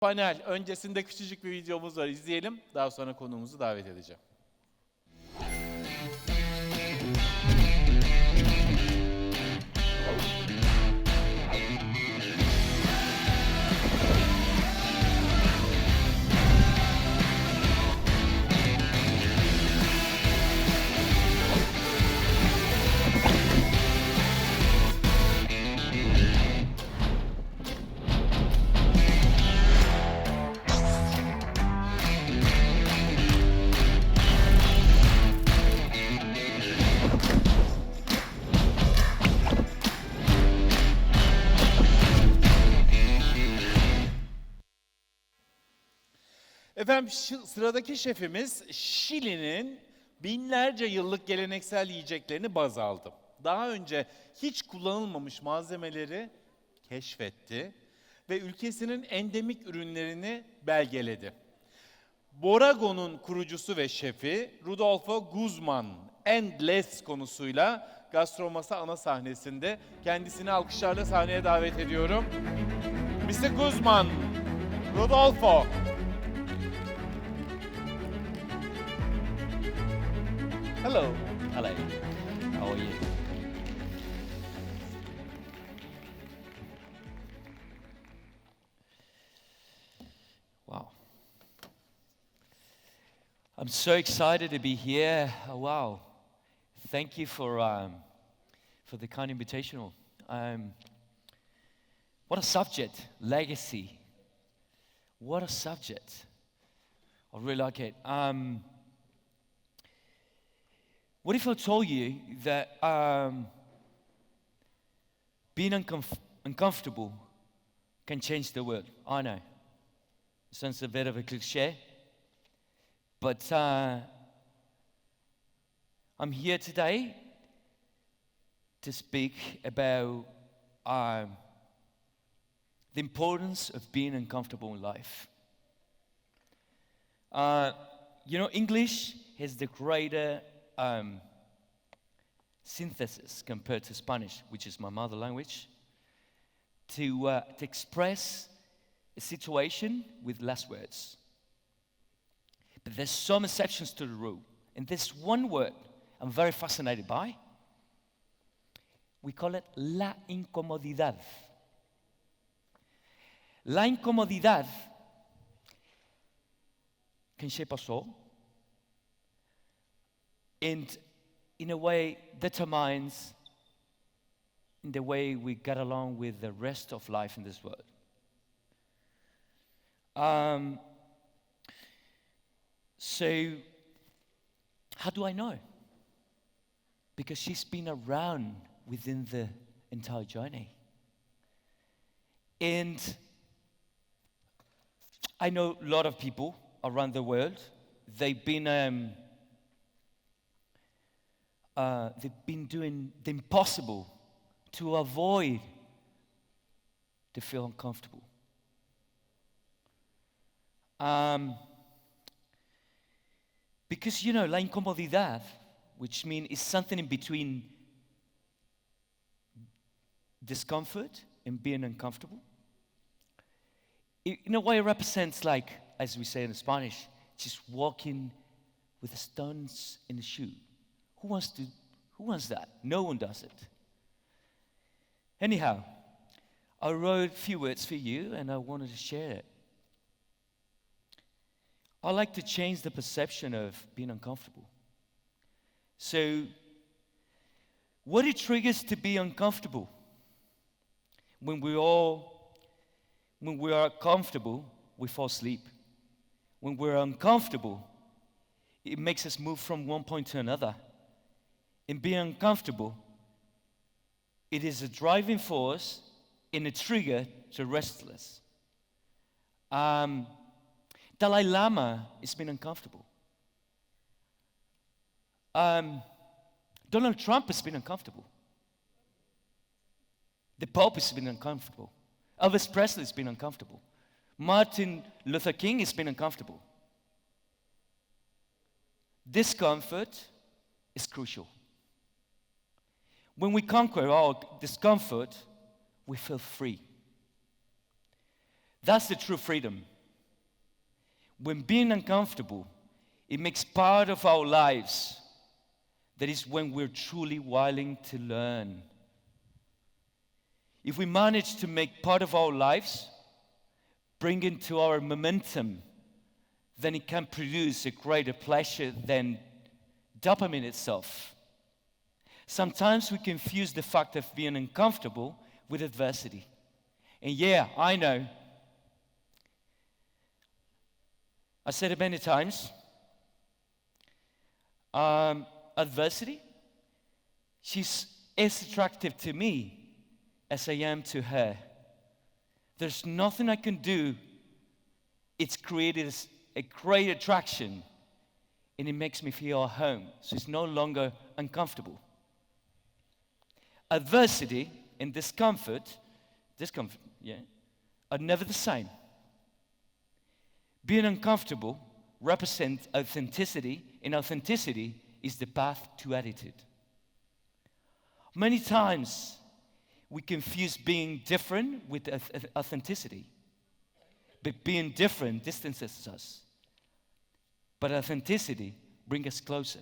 Panel öncesinde küçücük bir videomuz var, izleyelim. Daha sonra konuğumuzu davet edeceğim. Efendim sıradaki şefimiz Şili'nin binlerce yıllık geleneksel yiyeceklerini baz aldı. Daha önce hiç kullanılmamış malzemeleri keşfetti ve ülkesinin endemik ürünlerini belgeledi. Boragó'nun kurucusu ve şefi Rodolfo Guzmán Endless konusuyla Gastromasa ana sahnesinde. Kendisini alkışlarla sahneye davet ediyorum. Mr. Guzmán, Rodolfo. Hello. Hello. How are you? Wow. I'm so excited to be here. Oh, wow. Thank you for the kind invitation. What a subject, legacy. What a subject. I really like it. What if I told you that being uncomfortable can change the world? I know. It sounds a bit of a cliche, but I'm here today to speak about the importance of being uncomfortable in life. English has the greater synthesis compared to Spanish, which is my mother language, to express a situation with less words. But there's some exceptions to the rule. And this one word I'm very fascinated by. We call it la incomodidad. La incomodidad can shape us all, and in a way determines the way we get along with the rest of life in this world. So how do I know? Because she's been around within the entire journey. And I know a lot of people around the world. They've been doing the impossible to avoid to feel uncomfortable. Because, la incomodidad, which means it's something in between discomfort and being uncomfortable. In a way, it represents, like, as we say in Spanish, just walking with the stones in the shoe. Who wants that? No one does it. Anyhow, I wrote a few words for you, and I wanted to share it. I like to change the perception of being uncomfortable. So, what it triggers to be uncomfortable? When we are comfortable, we fall asleep. When we're uncomfortable, it makes us move from one point to another. In being uncomfortable, it is a driving force and a trigger to restlessness. Dalai Lama has been uncomfortable. Donald Trump has been uncomfortable. The Pope has been uncomfortable. Elvis Presley has been uncomfortable. Martin Luther King has been uncomfortable. Discomfort is crucial. When we conquer our discomfort, we feel free. That's the true freedom. When being uncomfortable, it makes part of our lives, that is when we're truly willing to learn. If we manage to make part of our lives, bring into our momentum, then it can produce a greater pleasure than dopamine itself. Sometimes we confuse the fact of being uncomfortable with adversity. And yeah, I know. I said it many times. Adversity, she's as attractive to me as I am to her. There's nothing I can do. It's created a great attraction, and it makes me feel at home. So it's no longer uncomfortable. Adversity and discomfort, are never the same. Being uncomfortable represents authenticity, and authenticity is the path to attitude. Many times, we confuse being different with authenticity. But being different distances us. But authenticity brings us closer.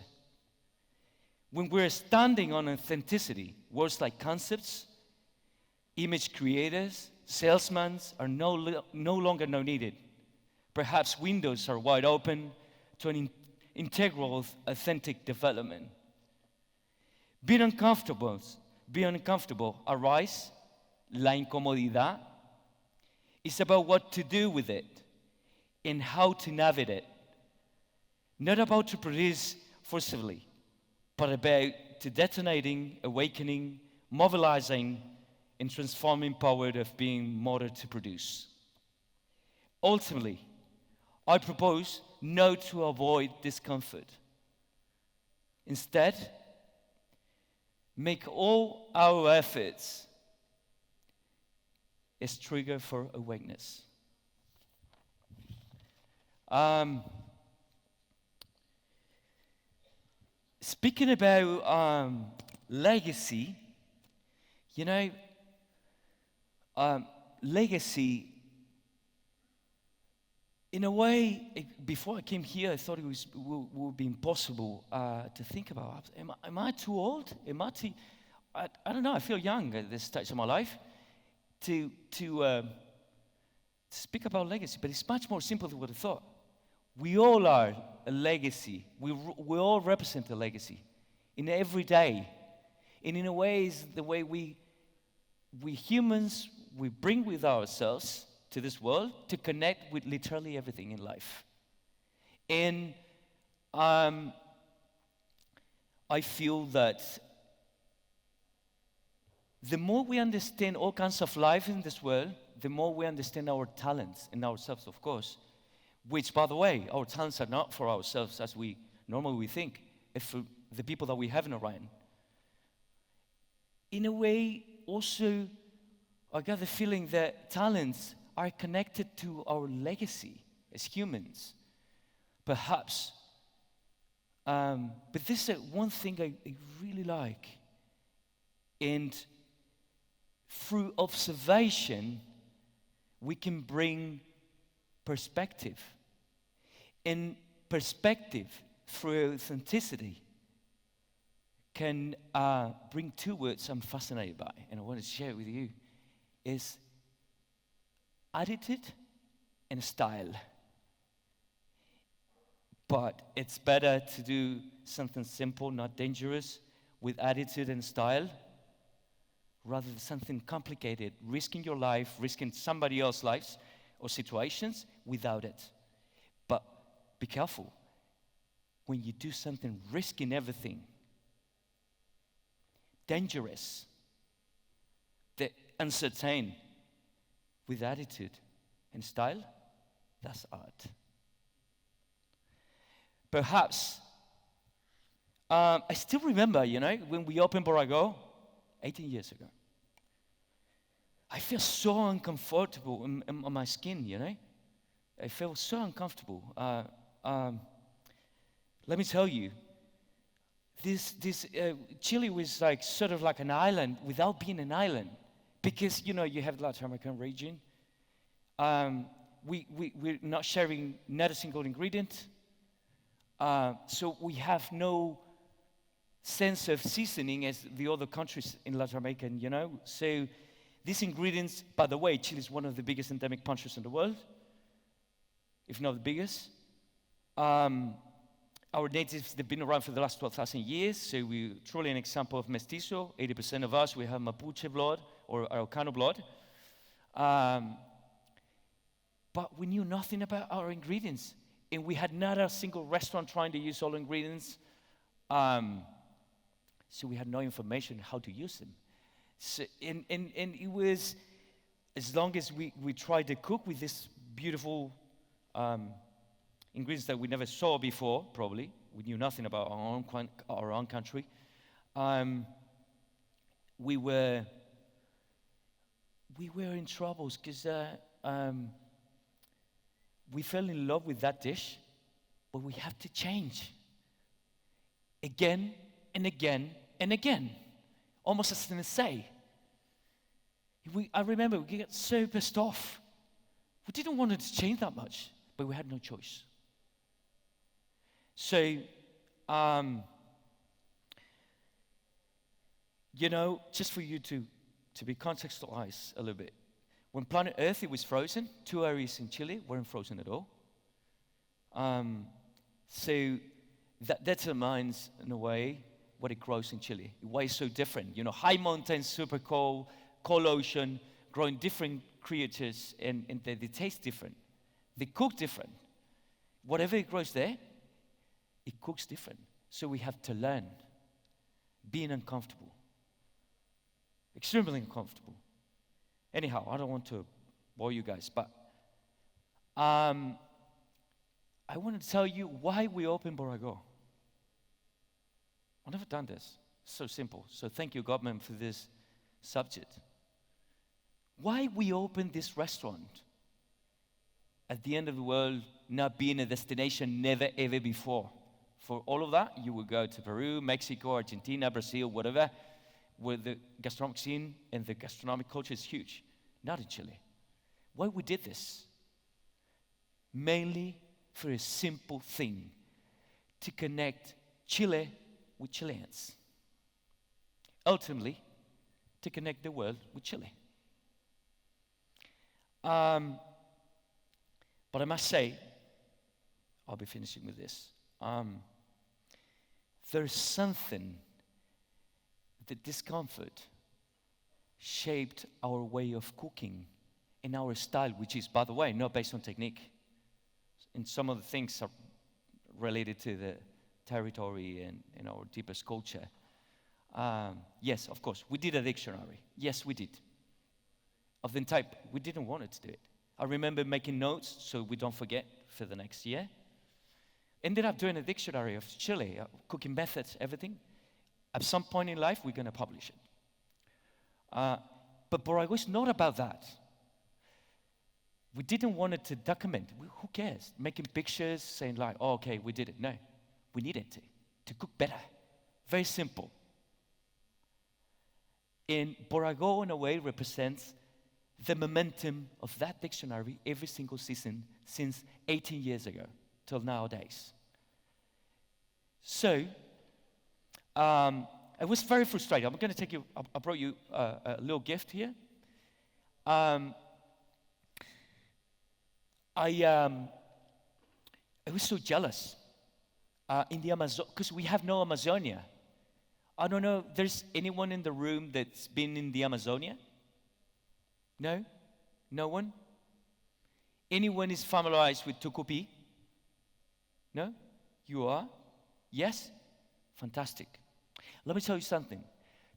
When we're standing on authenticity, words like concepts, image creators, salesmen are no longer needed. Perhaps windows are wide open to an integral, authentic development. Being uncomfortable arise, la incomodidad, is about what to do with it and how to navigate it. Not about to produce forcibly, but about to detonating, awakening, mobilizing, and transforming power of being motor to produce. Ultimately, I propose not to avoid discomfort. Instead, make all our efforts as trigger for awareness. Speaking about legacy, legacy, in a way, before I came here, I thought it would be impossible to think about. Am I too old? I don't know, I feel young at this stage of my life to speak about legacy, but it's much more simple than what I thought. We all are a legacy. We all represent a legacy in every day. And in a way, it's the way we humans, we bring with ourselves to this world to connect with literally everything in life. And I feel that the more we understand all kinds of life in this world, the more we understand our talents and ourselves, of course, which, by the way, our talents are not for ourselves as we normally think, it's for the people that we have in around. In a way, also, I got the feeling that talents are connected to our legacy as humans, perhaps. But this is one thing I really like. And through observation, we can bring perspective. And perspective through authenticity can bring two words I'm fascinated by, and I want to share with you, is attitude and style. But it's better to do something simple, not dangerous, with attitude and style, rather than something complicated, risking your life, risking somebody else's lives or situations without it. But be careful. When you do something risking everything, dangerous, the uncertain, with attitude and style, that's art. Perhaps, I still remember, when we opened Boragó 18 years ago. I feel so uncomfortable on my skin, I feel so uncomfortable. Let me tell you, this Chile was like sort of like an island without being an island, because you have the Latin American region, we're not sharing not a single ingredient. So we have no sense of seasoning as the other countries in Latin America, you know. So these ingredients, by the way, Chile is one of the biggest endemic countries in the world, if not the biggest. Our natives, they've been around for the last 12,000 years, so we're truly an example of mestizo. 80% of us, we have Mapuche blood or Araucano blood. But we knew nothing about our ingredients, and we had not a single restaurant trying to use all ingredients. So we had no information how to use them. So, and it was, as long as we tried to cook with this beautiful ingredients that we never saw before, probably. We knew nothing about our own country. We were in troubles because we fell in love with that dish, but we have to change again and again and again, almost as an essay. I remember we got so pissed off. We didn't want it to change that much, but we had no choice. So, you know, just for you to be contextualized a little bit, when planet Earth, it was frozen. 2 areas in Chile weren't frozen at all. So that determines, in a way, what it grows in Chile. Why it's so different. You know, high mountains, super cold, cold ocean, growing different creatures, and they taste different. They cook different. Whatever it grows there, it cooks different. So we have to learn being uncomfortable. Extremely uncomfortable. Anyhow, I don't want to bore you guys, but I want to tell you why we opened Boragó. I've never done this. It's so simple. So thank you, government, for this subject. Why we opened this restaurant at the end of the world, not being a destination never ever before. For all of that, you would go to Peru, Mexico, Argentina, Brazil, whatever, where the gastronomic scene and the gastronomic culture is huge. Not in Chile. Why we did this? Mainly for a simple thing, to connect Chile with Chileans. Ultimately, to connect the world with Chile. But I must say, I'll be finishing with this. There's something, the discomfort shaped our way of cooking and our style, which is, by the way, not based on technique. And some of the things are related to the territory and our deepest culture. Yes, of course, we did a dictionary. Yes, we did. Of the type, we didn't want to do it. I remember making notes so we don't forget for the next year. Ended up doing a dictionary of Chile, cooking methods, everything. At some point in life, we're going to publish it. But Boragó is not about that. We didn't want it to document. Who cares? Making pictures, saying like, oh, okay, we did it. No, we needed to cook better. Very simple. And Boragó, in a way, represents the momentum of that dictionary every single season since 18 years ago till nowadays. So, I was very frustrated. I'm going to take you, I brought you a little gift here. I was so jealous in the Amazon, because we have no Amazonia. I don't know, there's anyone in the room that's been in the Amazonia? No? No one? Anyone is familiarized with Tucupi? No? You are? Yes? Fantastic. Let me tell you something.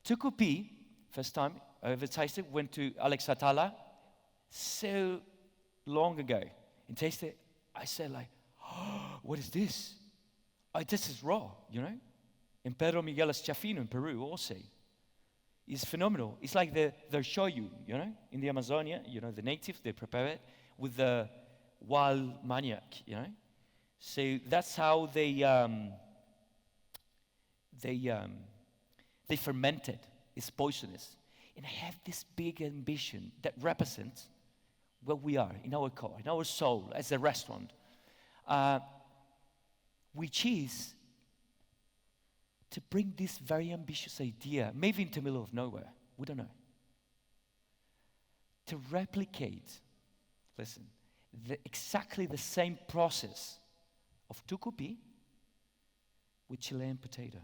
Tucupi, first time I ever tasted, went to Alex Atala so long ago and tasted it. I said like, oh, what is this? This is raw, you know? And Pedro Miguel Eschiafino in Peru also. It's phenomenal. It's like the shoyu, you know, in the Amazonia, you know, the native, they prepare it with the wild manioc, you know. So that's how they ferment it. It's poisonous. And I have this big ambition that represents where we are, in our core, in our soul, as a restaurant, which is to bring this very ambitious idea, maybe into the middle of nowhere, we don't know, to replicate, listen, exactly the same process of tucupi with Chilean potato.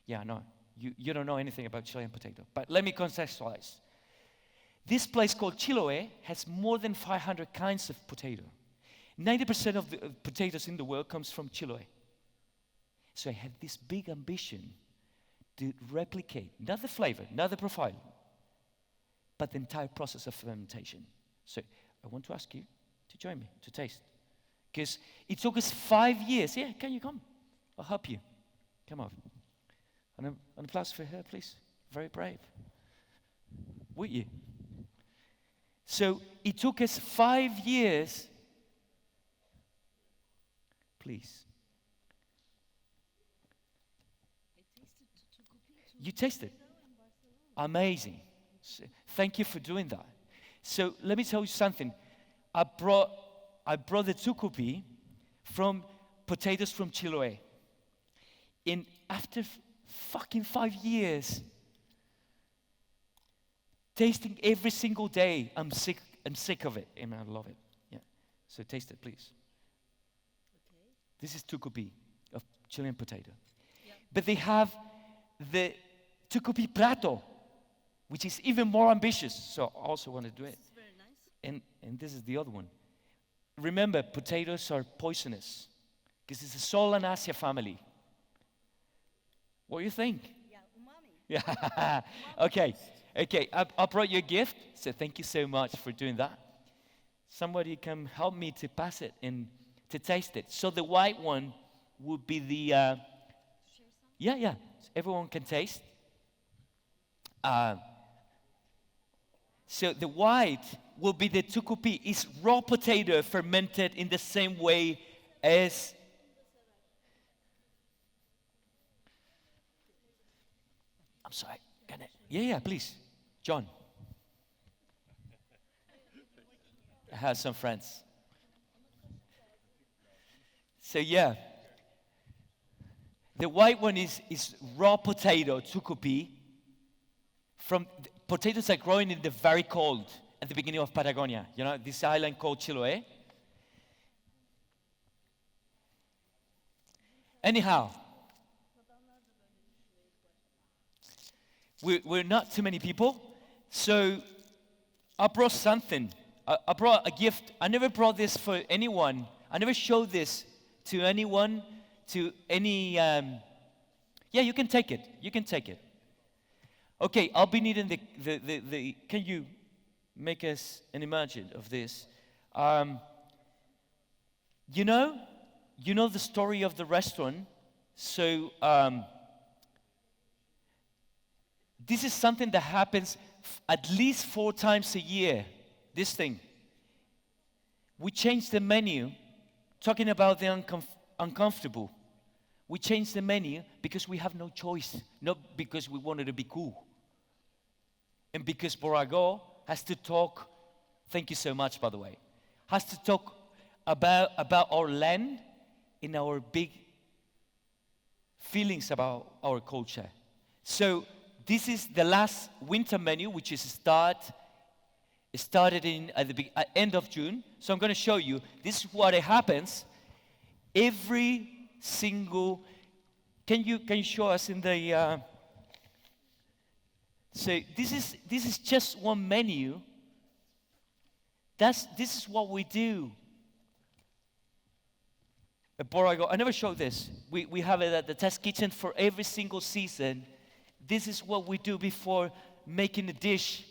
Yeah, I know. You don't know anything about Chilean potato, but let me contextualize. This place called Chiloé has more than 500 kinds of potato. 90% of the potatoes in the world comes from Chiloé. So I had this big ambition to replicate, not the flavor, not the profile, but the entire process of fermentation. So I want to ask you to join me, to taste. Because it took us 5 years. Yeah, can you come? I'll help you. Come on. An applause for her, please. Very brave. Would you? So it took us 5 years. Please. You tasted? Amazing. So, thank you for doing that. So let me tell you something. I brought the tucupi from potatoes from Chiloé. And after fucking 5 years, tasting every single day, I'm sick of it. And I love it. Yeah. So taste it, please. Okay. This is tucupi of Chilean potato. Yeah. But they have the tucupi prato, which is even more ambitious. So I also want to do it. This is very nice. And this is the other one. Remember, potatoes are poisonous because it's a Solanaceae family. What do you think? Yeah, umami. Yeah. Okay. I brought you a gift, so thank you so much for doing that. Somebody can help me to pass it and to taste it. So the white one would be the. Share some? Yeah. Everyone can taste. So the white will be the tucupi. It's raw potato fermented in the same way as. I'm sorry. Can I? Yeah, please. John. I have some friends. So yeah. The white one is raw potato, tucupi. From potatoes are growing in the very cold at the beginning of Patagonia. You know, this island called Chiloé. Anyhow, we're not too many people, so I brought something. I brought a gift. I never brought this for anyone. I never showed this to anyone, to any. Yeah, you can take it. You can take it. Okay, I'll be needing the can you make us an image of this? You know the story of the restaurant. So this is something that happens at least 4 times a year. This thing. We change the menu, talking about the uncomfortable. We change the menu because we have no choice, not because we wanted to be cool. And because Boragó has to talk, thank you so much, by the way, has to talk about our land and our big feelings about our culture. So this is the last winter menu, which is started at the end of June. So I'm going to show you. This is what happens every single. Can you show us in the? So this is just one menu. This is what we do. At Boragó, I never showed this. We have it at the test kitchen for every single season. This is what we do before making a dish,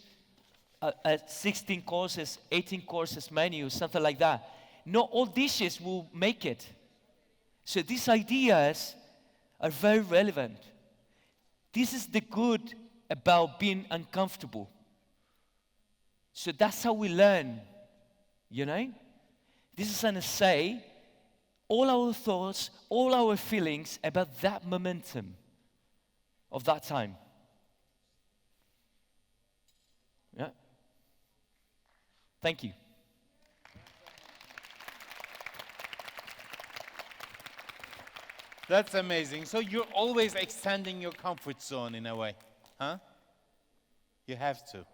a 16 courses, 18 courses menu, something like that. Not all dishes will make it. So these ideas are very relevant. This is the good about being uncomfortable. So that's how we learn, you know? This is an essay, all our thoughts, all our feelings about that momentum of that time. Yeah? Thank you. That's amazing. So you're always extending your comfort zone in a way, huh? You have to.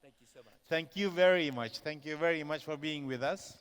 Thank you so much. Thank you very much. Thank you very much for being with us.